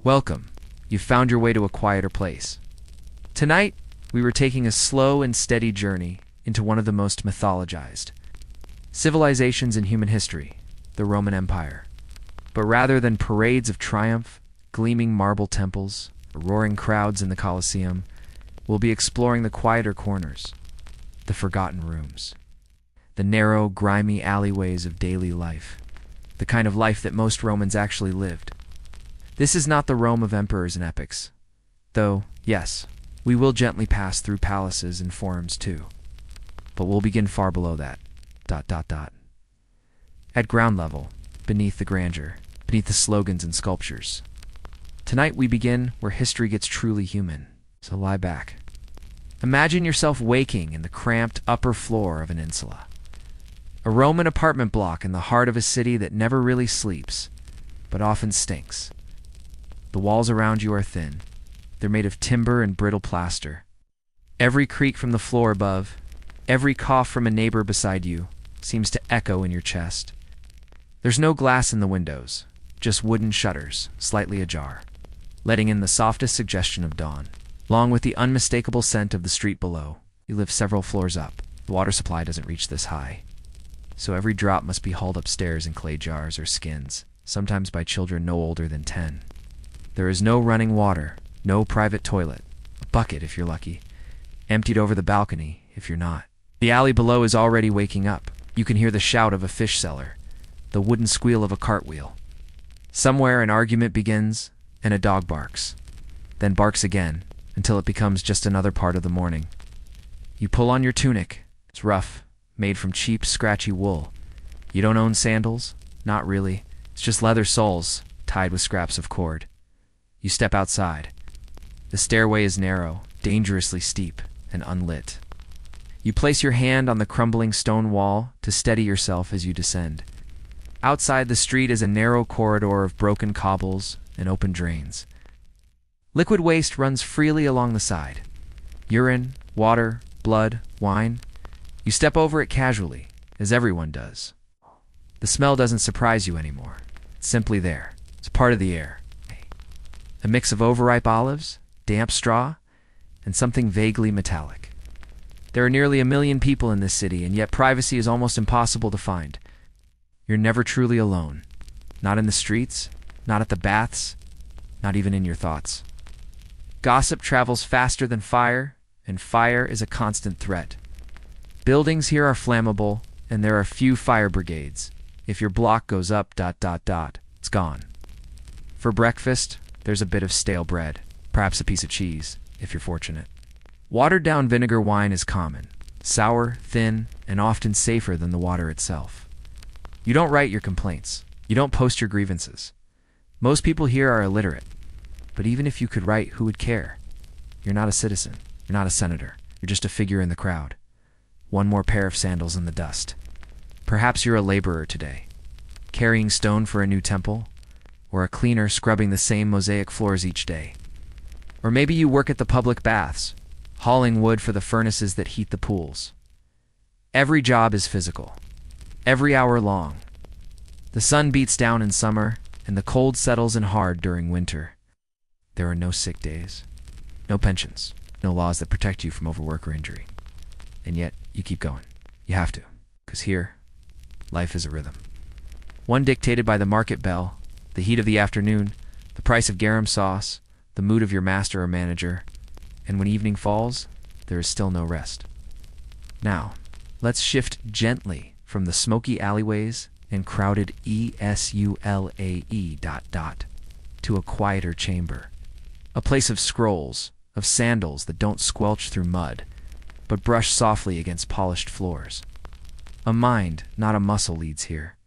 Welcome. You've found your way to a quieter place. Tonight, we were taking a slow and steady journey into one of the most mythologized civilizations in human history, the Roman Empire. But rather than parades of triumph, gleaming marble temples, roaring crowds in the Colosseum, we'll be exploring the quieter corners, the forgotten rooms, the narrow, grimy alleyways of daily life, the kind of life that most Romans actually lived. This is not the Rome of emperors and epics, though, yes, we will gently pass through palaces and forums too. But we'll begin far below that. At ground level, beneath the grandeur, beneath the slogans and sculptures. Tonight we begin where history gets truly human, so lie back. Imagine yourself waking in the cramped upper floor of an insula. A Roman apartment block in the heart of a city that never really sleeps, but often stinks. The walls around you are thin. They're made of timber and brittle plaster. Every creak from the floor above, every cough from a neighbor beside you, seems to echo in your chest. There's no glass in the windows, just wooden shutters, slightly ajar, letting in the softest suggestion of dawn. Along with the unmistakable scent of the street below, you live several floors up. The water supply doesn't reach this high, so every drop must be hauled upstairs in clay jars or skins, sometimes by children no older than 10. There is no running water, no private toilet, a bucket if you're lucky, emptied over the balcony if you're not. The alley below is already waking up. You can hear the shout of a fish seller, the wooden squeal of a cartwheel. Somewhere an argument begins and a dog barks, then barks again until it becomes just another part of the morning. You pull on your tunic. It's rough, made from cheap, scratchy wool. You don't own sandals? Not really. It's just leather soles tied with scraps of cord. You step outside. The stairway is narrow, dangerously steep, and unlit. You place your hand on the crumbling stone wall to steady yourself as you descend. Outside the street is a narrow corridor of broken cobbles and open drains. Liquid waste runs freely along the side. Urine, water, blood, wine. You step over it casually, as everyone does. The smell doesn't surprise you anymore. It's simply there. It's part of the air. A mix of overripe olives, damp straw, and something vaguely metallic. There are nearly 1 million people in this city, and yet privacy is almost impossible to find. You're never truly alone. Not in the streets, not at the baths, not even in your thoughts. Gossip travels faster than fire, and fire is a constant threat. Buildings here are flammable, and there are few fire brigades. If your block goes up, it's gone. For breakfast, there's a bit of stale bread, perhaps a piece of cheese, if you're fortunate. Watered-down vinegar wine is common, sour, thin, and often safer than the water itself. You don't write your complaints. You don't post your grievances. Most people here are illiterate. But even if you could write, who would care? You're not a citizen. You're not a senator. You're just a figure in the crowd. One more pair of sandals in the dust. Perhaps you're a laborer today, carrying stone for a new temple, or a cleaner scrubbing the same mosaic floors each day. Or maybe you work at the public baths, hauling wood for the furnaces that heat the pools. Every job is physical, every hour long. The sun beats down in summer, and the cold settles in hard during winter. There are no sick days, no pensions, no laws that protect you from overwork or injury. And yet, you keep going. You have to, because here, life is a rhythm. One dictated by the market bell, the heat of the afternoon, the price of garum sauce, the mood of your master or manager, and when evening falls, there is still no rest. Now, let's shift gently from the smoky alleyways and crowded to a quieter chamber. A place of scrolls, of sandals that don't squelch through mud, but brush softly against polished floors. A mind, not a muscle, leads here.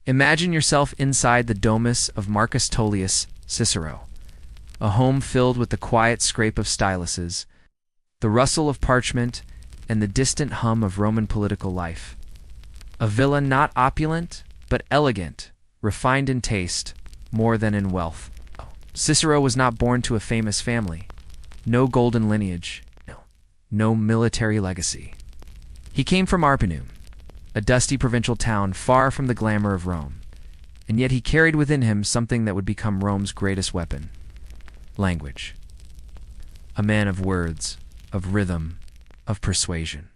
Imagine yourself inside the domus of Marcus Tullius Cicero, a home filled with the quiet scrape of styluses, the rustle of parchment, and the distant hum of Roman political life. A villa not opulent, but elegant, refined in taste, more than in wealth. Cicero was not born to a famous family. No golden lineage. No military legacy. He came from Arpinum, a dusty provincial town far from the glamour of Rome, and yet he carried within him something that would become Rome's greatest weapon, Language. A man of words, of rhythm, of persuasion.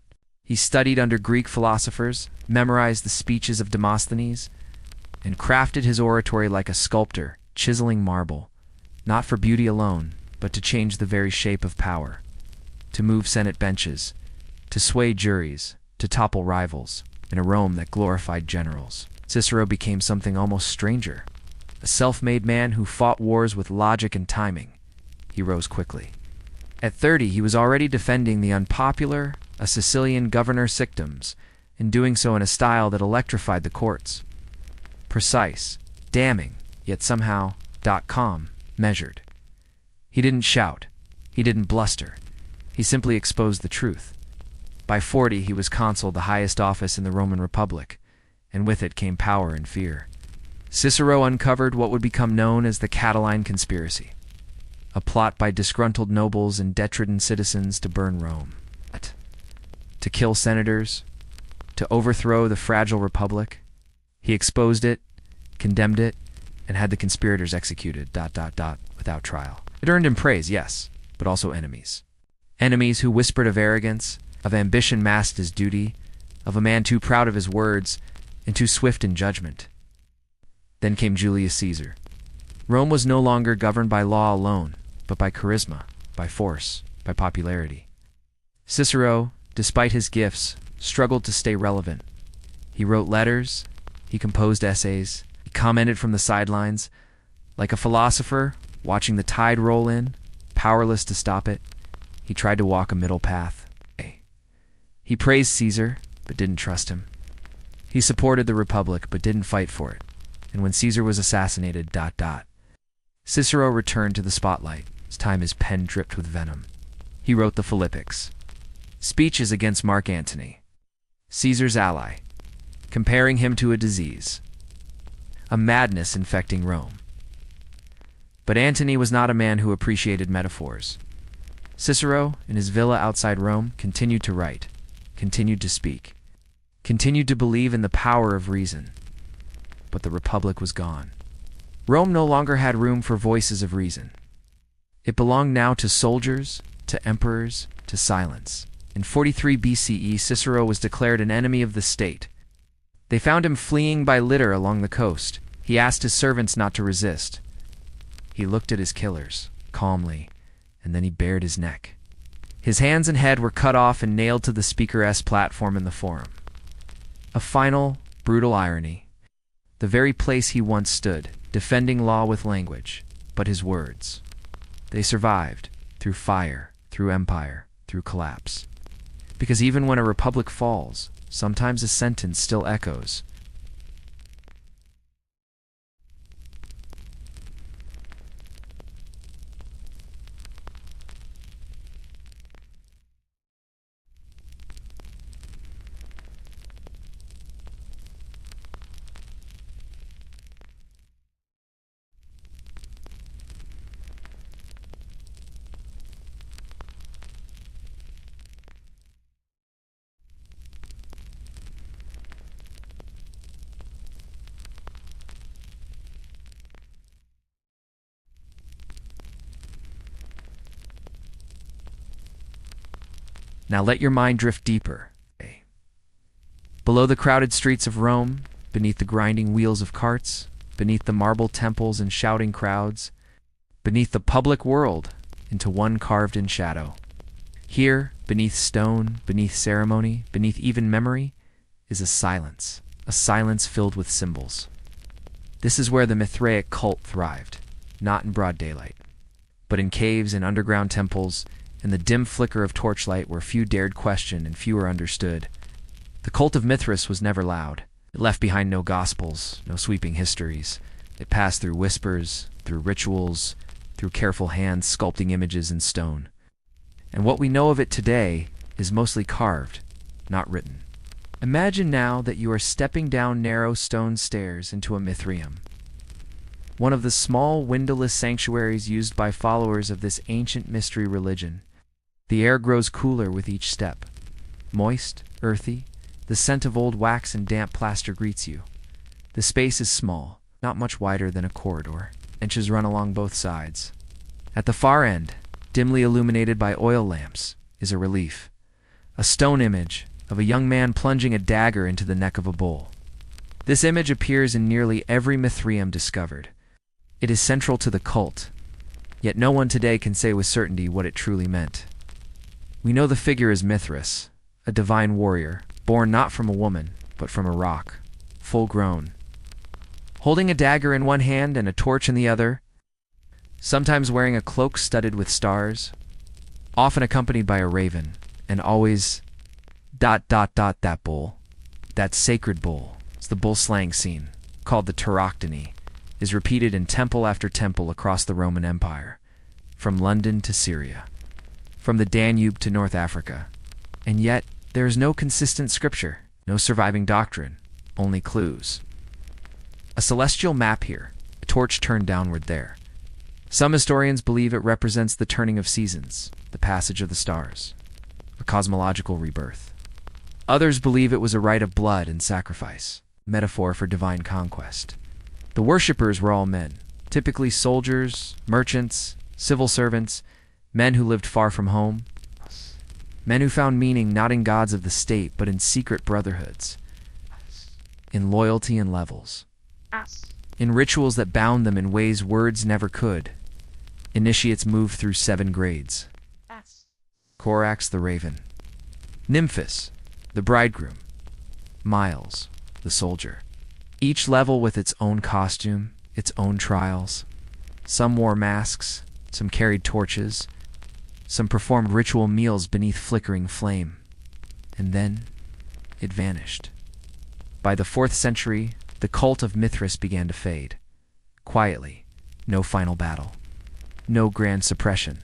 He studied under Greek philosophers, memorized the speeches of Demosthenes, and crafted his oratory like a sculptor, chiseling marble, not for beauty alone, but to change the very shape of power, to move Senate benches, to sway juries, to topple rivals, in a Rome that glorified generals. Cicero became something almost stranger, a self-made man who fought wars with logic and timing. He rose quickly. At 30, he was already defending the unpopular, a Sicilian governor Sictums, and doing so in a style that electrified the courts. Precise, damning, yet somehow calm, measured. He didn't shout. He didn't bluster. He simply exposed the truth. By 40, he was consul, the highest office in the Roman Republic, and with it came power and fear. Cicero uncovered what would become known as the Catiline Conspiracy, a plot by disgruntled nobles and detritus citizens to burn Rome, to kill senators, to overthrow the fragile republic. He exposed it, condemned it, and had the conspirators executed, without trial. It earned him praise, yes, but also enemies. Enemies who whispered of arrogance, of ambition masked as duty, of a man too proud of his words and too swift in judgment. Then came Julius Caesar. Rome was no longer governed by law alone, but by charisma, by force, by popularity. Cicero, despite his gifts, struggled to stay relevant. He wrote letters, he composed essays, he commented from the sidelines. Like a philosopher, watching the tide roll in, powerless to stop it, he tried to walk a middle path. He praised Caesar, but didn't trust him. He supported the Republic, but didn't fight for it. And when Caesar was assassinated, Cicero returned to the spotlight. This time his pen dripped with venom. He wrote the Philippics, speeches against Mark Antony, Caesar's ally, comparing him to a disease, a madness infecting Rome. But Antony was not a man who appreciated metaphors. Cicero, in his villa outside Rome, continued to write, continued to speak, continued to believe in the power of reason. But the Republic was gone. Rome no longer had room for voices of reason. It belonged now to soldiers, to emperors, to silence. In 43 BCE, Cicero was declared an enemy of the state. They found him fleeing by litter along the coast. He asked his servants not to resist. He looked at his killers, calmly, and then he bared his neck. His hands and head were cut off and nailed to the speaker's platform in the forum. A final, brutal irony. The very place he once stood, defending law with language, but his words. They survived, through fire, through empire, through collapse. Because even when a republic falls, sometimes a sentence still echoes. Now let your mind drift deeper. Below the crowded streets of Rome, beneath the grinding wheels of carts, beneath the marble temples and shouting crowds, beneath the public world, into one carved in shadow. Here, beneath stone, beneath ceremony, beneath even memory, is a silence filled with symbols. This is where the Mithraic cult thrived, not in broad daylight, but in caves and underground temples, in the dim flicker of torchlight where few dared question and fewer understood. The cult of Mithras was never loud. It left behind no gospels, no sweeping histories. It passed through whispers, through rituals, through careful hands sculpting images in stone. And what we know of it today is mostly carved, not written. Imagine now that you are stepping down narrow stone stairs into a Mithraeum, one of the small windowless sanctuaries used by followers of this ancient mystery religion. The air grows cooler with each step. Moist, earthy, the scent of old wax and damp plaster greets you. The space is small, not much wider than a corridor. Benches run along both sides. At the far end, dimly illuminated by oil lamps, is a relief, a stone image of a young man plunging a dagger into the neck of a bull. This image appears in nearly every Mithraeum discovered. It is central to the cult, yet no one today can say with certainty what it truly meant. We know the figure is Mithras, a divine warrior, born not from a woman, but from a rock, full-grown. Holding a dagger in one hand and a torch in the other, sometimes wearing a cloak studded with stars, often accompanied by a raven, and always ... that bull, that sacred bull, it's the bull slaying scene, called the Tauroctony, is repeated in temple after temple across the Roman Empire, from London to Syria, from the Danube to North Africa. And yet, there is no consistent scripture, no surviving doctrine, only clues. A celestial map here, a torch turned downward there. Some historians believe it represents the turning of seasons, the passage of the stars, a cosmological rebirth. Others believe it was a rite of blood and sacrifice, metaphor for divine conquest. The worshippers were all men, typically soldiers, merchants, civil servants, men who lived far from home, men who found meaning not in gods of the state but in secret brotherhoods, in loyalty and levels, in rituals that bound them in ways words never could. Initiates moved through 7 grades. Corax the raven, Nymphus, the bridegroom, Miles, the soldier. Each level with its own costume, its own trials. Some wore masks, some carried torches, some performed ritual meals beneath flickering flame. And then it vanished. By the 4th century, the cult of Mithras began to fade. Quietly, no final battle, no grand suppression.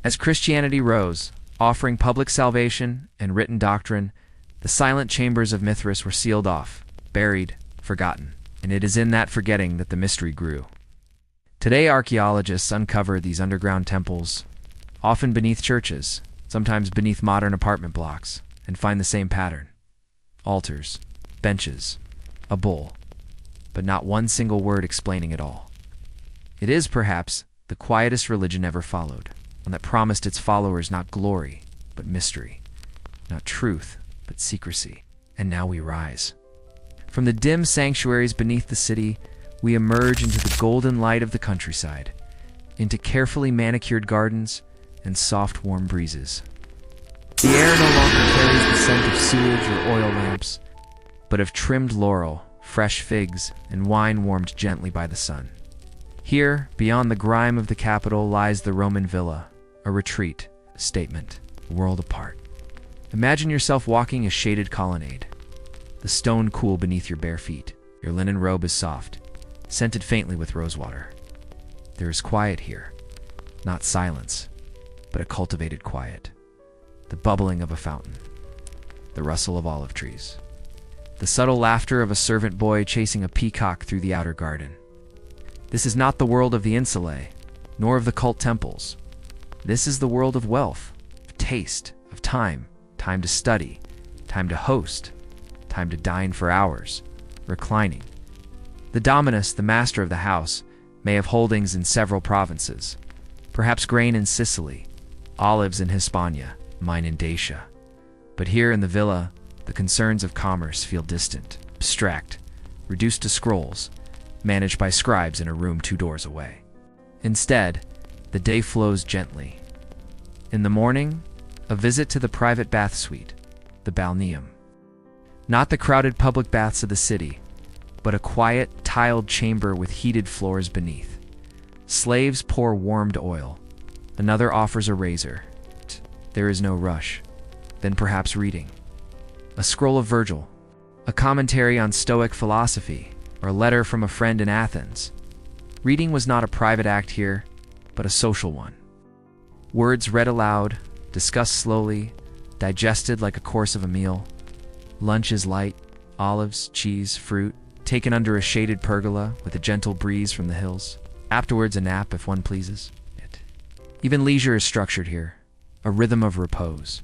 As Christianity rose, offering public salvation and written doctrine, the silent chambers of Mithras were sealed off, buried, forgotten. And it is in that forgetting that the mystery grew. Today, archaeologists uncover these underground temples, often beneath churches, sometimes beneath modern apartment blocks, and find the same pattern. Altars, benches, a bull, but not one single word explaining it all. It is, perhaps, the quietest religion ever followed, one that promised its followers not glory, but mystery, not truth, but secrecy. And now we rise. From the dim sanctuaries beneath the city, we emerge into the golden light of the countryside, into carefully manicured gardens and soft, warm breezes. The air no longer carries the scent of sewage or oil lamps, but of trimmed laurel, fresh figs, and wine warmed gently by the sun. Here, beyond the grime of the capital, lies the Roman villa, a retreat, a statement, a world apart. Imagine yourself walking a shaded colonnade, the stone cool beneath your bare feet. Your linen robe is soft, scented faintly with rosewater. There is quiet here, not silence, but a cultivated quiet. The bubbling of a fountain, the rustle of olive trees, the subtle laughter of a servant boy chasing a peacock through the outer garden. This is not the world of the insulae, nor of the cult temples. This is the world of wealth, of taste, of time, time to study, time to host, time to dine for hours, reclining. The dominus, the master of the house, may have holdings in several provinces, perhaps grain in Sicily, olives in Hispania, mine in Dacia. But here in the villa, the concerns of commerce feel distant, abstract, reduced to scrolls, managed by scribes in a room 2 doors away. Instead, the day flows gently. In the morning, a visit to the private bath suite, the balneum. Not the crowded public baths of the city, but a quiet, tiled chamber with heated floors beneath. Slaves pour warmed oil. Another offers a razor. There is no rush. Then perhaps reading. A scroll of Virgil, a commentary on Stoic philosophy, or a letter from a friend in Athens. Reading was not a private act here, but a social one. Words read aloud, discussed slowly, digested like a course of a meal. Lunch is light, olives, cheese, fruit, taken under a shaded pergola with a gentle breeze from the hills. Afterwards a nap if one pleases it. Even leisure is structured here, a rhythm of repose.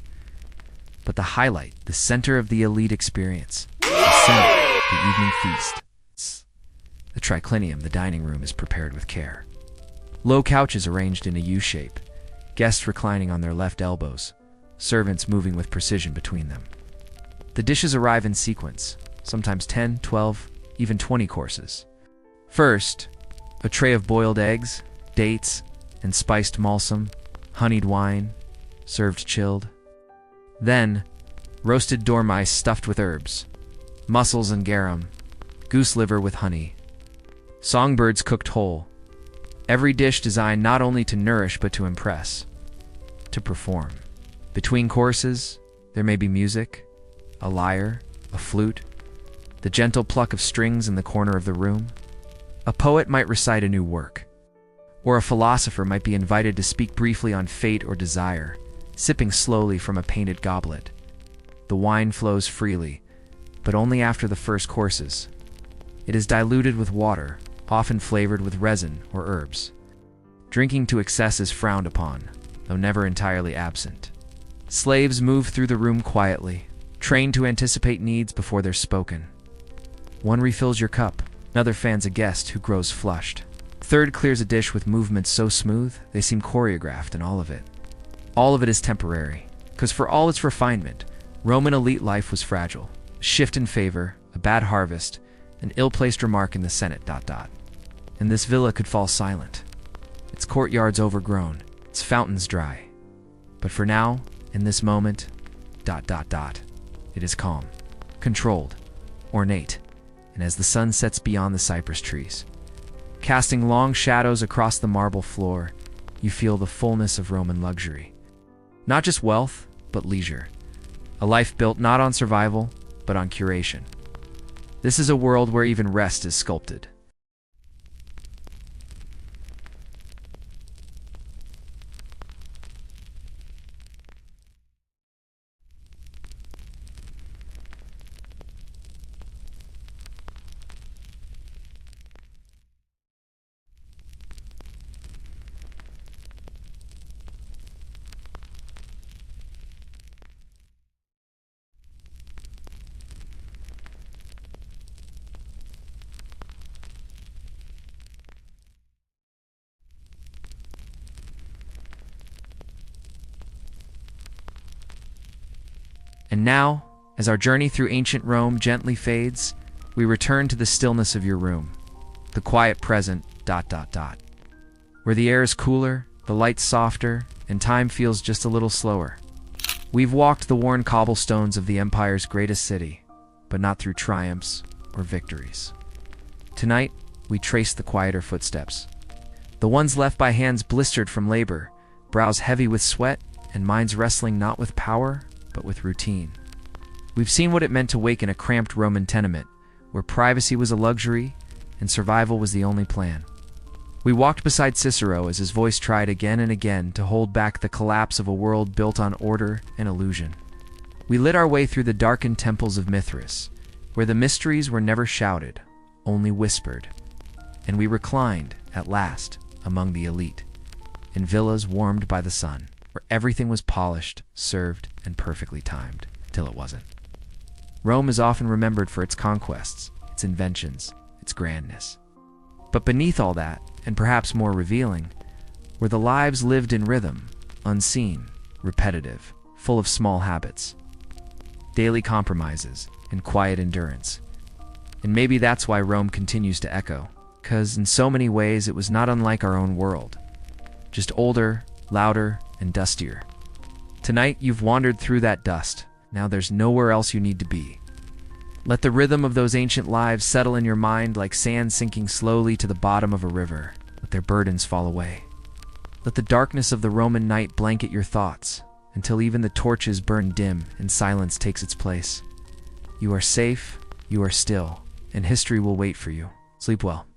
But the highlight, the center of the elite experience, the Senate, the evening feast. The triclinium, the dining room, is prepared with care. Low couches arranged in a U shape, guests reclining on their left elbows, servants moving with precision between them. The dishes arrive in sequence, sometimes 10, 12, even 20 courses. First, a tray of boiled eggs, dates, and spiced malsum, honeyed wine, served chilled. Then, roasted dormice stuffed with herbs, mussels and garum, goose liver with honey, songbirds cooked whole. Every dish designed not only to nourish but to impress, to perform. Between courses, there may be music, a lyre, a flute, the gentle pluck of strings in the corner of the room. A poet might recite a new work, or a philosopher might be invited to speak briefly on fate or desire, sipping slowly from a painted goblet. The wine flows freely, but only after the first courses. It is diluted with water, often flavored with resin or herbs. Drinking to excess is frowned upon, though never entirely absent. Slaves move through the room quietly, trained to anticipate needs before they're spoken. One refills your cup, another fans a guest who grows flushed. Third clears a dish with movements so smooth they seem choreographed in all of it. All of it is temporary, because for all its refinement, Roman elite life was fragile. A shift in favor, a bad harvest, an ill-placed remark in the Senate... And this villa could fall silent. Its courtyard's overgrown, its fountains dry. But for now, in this moment... It is calm, controlled, ornate, and as the sun sets beyond the cypress trees, casting long shadows across the marble floor, you feel the fullness of Roman luxury. Not just wealth, but leisure. A life built not on survival, but on curation. This is a world where even rest is sculpted. And now, as our journey through ancient Rome gently fades, we return to the stillness of your room, the quiet present... where the air is cooler, the light softer, and time feels just a little slower. We've walked the worn cobblestones of the empire's greatest city, but not through triumphs or victories. Tonight, we trace the quieter footsteps, the ones left by hands blistered from labor, brows heavy with sweat, and minds wrestling not with power, but with routine. We've seen what it meant to wake in a cramped Roman tenement, where privacy was a luxury and survival was the only plan. We walked beside Cicero as his voice tried again and again to hold back the collapse of a world built on order and illusion. We lit our way through the darkened temples of Mithras, where the mysteries were never shouted, only whispered. And we reclined, at last, among the elite, in villas warmed by the sun, where everything was polished, served, and perfectly timed, till it wasn't. Rome is often remembered for its conquests, its inventions, its grandness. But beneath all that, and perhaps more revealing, were the lives lived in rhythm, unseen, repetitive, full of small habits, daily compromises, and quiet endurance. And maybe that's why Rome continues to echo, because in so many ways it was not unlike our own world, just older, louder, and dustier. Tonight, you've wandered through that dust. Now there's nowhere else you need to be. Let the rhythm of those ancient lives settle in your mind like sand sinking slowly to the bottom of a river. Let their burdens fall away. Let the darkness of the Roman night blanket your thoughts, until even the torches burn dim and silence takes its place. You are safe, you are still, and history will wait for you. Sleep well.